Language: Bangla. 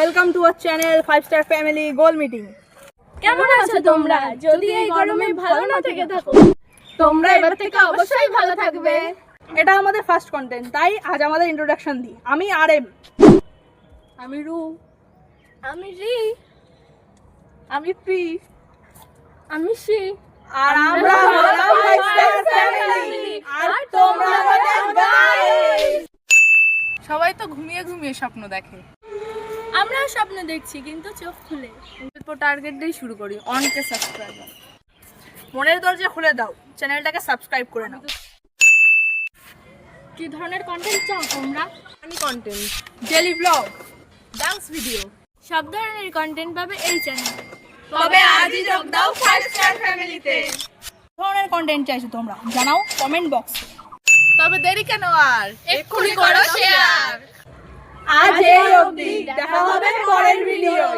Welcome to our channel 5 star family goal meeting. কেমন আছো তোমরা? যদি এই গরমে ভালো না থেকে থাকো, তোমরা এবার থেকে অবশ্যই ভালো থাকবে। এটা আমাদের ফার্স্ট কন্টেন্ট, তাই আজ আমাদের ইন্ট্রোডাকশন দিই। আমি আরএম, আমি রু, আমি রি, আমি প্রি, আমি শি, আর আমরা হলাম 5 স্টার ফ্যামিলি। আর তোমরা আমাদের গাইস। সবাই তো ঘুমিয়ে ঘুমিয়ে স্বপ্ন দেখে, আমরা স্বপ্ন দেখছি কিন্তু চোখ খুলে। অল্প টার্গেট দিয়ে শুরু করি। অনকে সাবস্ক্রাইবার, মনের দরজা খুলে দাও, চ্যানেলটাকে সাবস্ক্রাইব করে নাও। কি ধরনের কন্টেন্ট চাও তোমরা? আমি content, daily blog, dance video, সব ধরনের কন্টেন্ট পাবে এই চ্যানেলে। তবে আজই যোগ দাও 5 স্টার ফ্যামিলিতে। ধরনের কন্টেন্ট চাইছো তোমরা জানাও কমেন্ট বক্সে। তবে দেরি কেন আর, এক্ষুনি করো শেয়ার। আজ এই অবধি, দেখা হবে পরের ভিডিওয়।